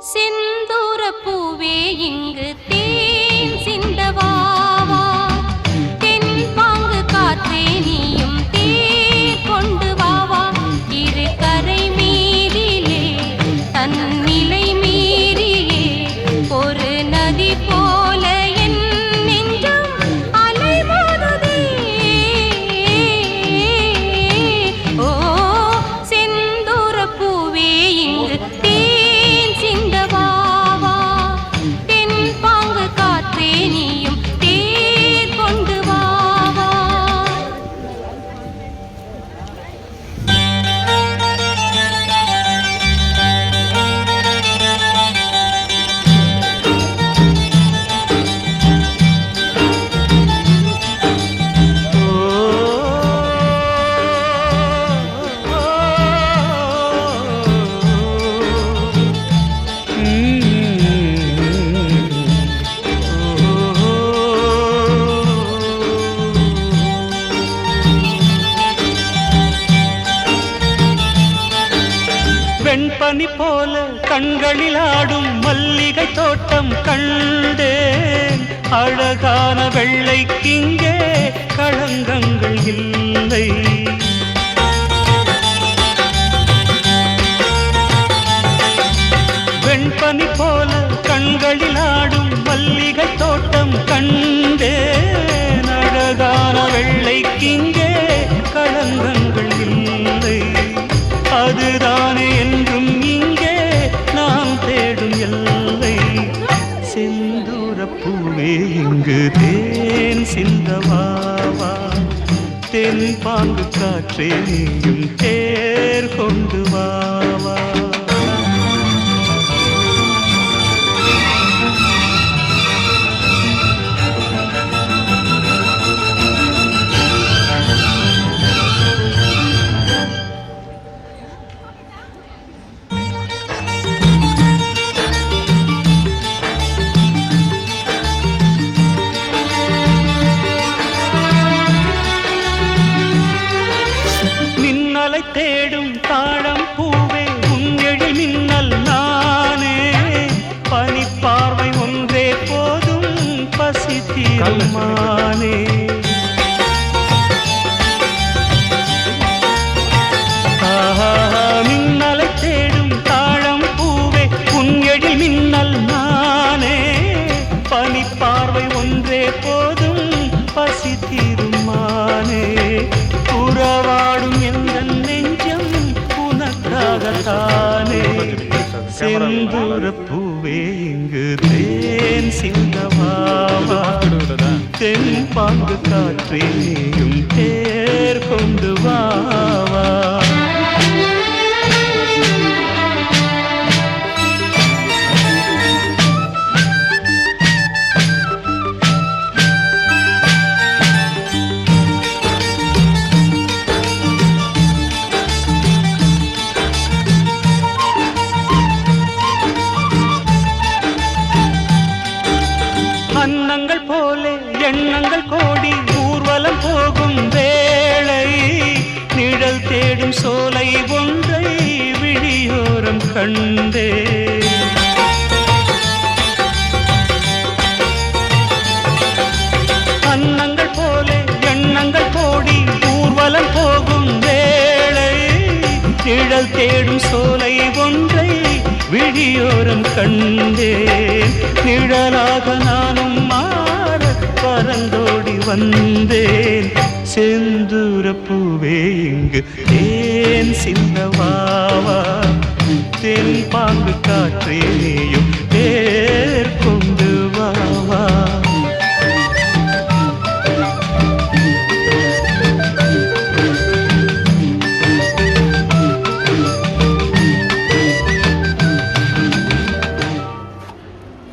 செந்தூர பூவே இங்கு தேன் சிந்தவாவா தென் பாங்கு காற்றே நீயும் தேர் கொண்டு வாவா இரு கரை மீறிலே தன் நிலை மீறியே ஒரு நதி போல என் நெஞ்சம் அலைமோதுதே ஓ செந்தூர பூவே இங்கு தேன் சிந்தவாவா தென் பாங்கு காற்றே நீயும் தேர் கொண்டு வாவா வெண்பனி போல கண்களில் ஆடும் மல்லிகை தோட்டம் கண்டேன் அழகான வெள்ளைக்கிங்கே களங்கங்கள் இல்லை வெண்பனி போல கண்களில் ஆடும் மல்லிகை தோட்டம் கண்டேன் அழகான வெள்ளைக்கிங்கே களங்கங்கள் இல்லை அதுதானே என்றும் இங்கே நாம் தேடும் எல்லை செந்தூர பூவே இங்கு தேன் சிந்தவாவா தென் பாங்கு காற்றே நீயும் தேர் கொண்டு வாவா மின்னலை தேடும் தாழம் பூவே உன்னெழி மின்னல் நானே பனிப்பார்வை ஒன்றே போதும் பசி தீருமானே மின்னலை தேடும் தாழம் பூவே உன்னெழி மின்னல் நானே பனிப்பார்வை ஒன்றே போதும் பசி தீருமானே உறவாடும் எந்த நெஞ்சம் உனக்காகத்தானே செந்தூர பூவே இங்கு தேன் சிந்தவாவா தென் பாங்கு காற்றே நீயும் தேர் கொண்டு வாவா அன்னங்கள் போலே எண்ணங்கள் கோடி ஊர்வலம் போகும் வேளை நிழல் தேடும் சோலை ஒன்றை விழியோரம் கண்டே அன்னங்கள் போலே எண்ணங்கள் கோடி ஊர்வலம் போகும் வேளை நிழல் தேடும் சோலை ஒன்றை விழியோரம் கண்டேன் நிழலாக நானும் மாற பறந்தோடி வந்தேன் செந்தூர பூவே இங்கு தேன் சிந்தவாவா தென் பாங்கு காற்றே நீயும்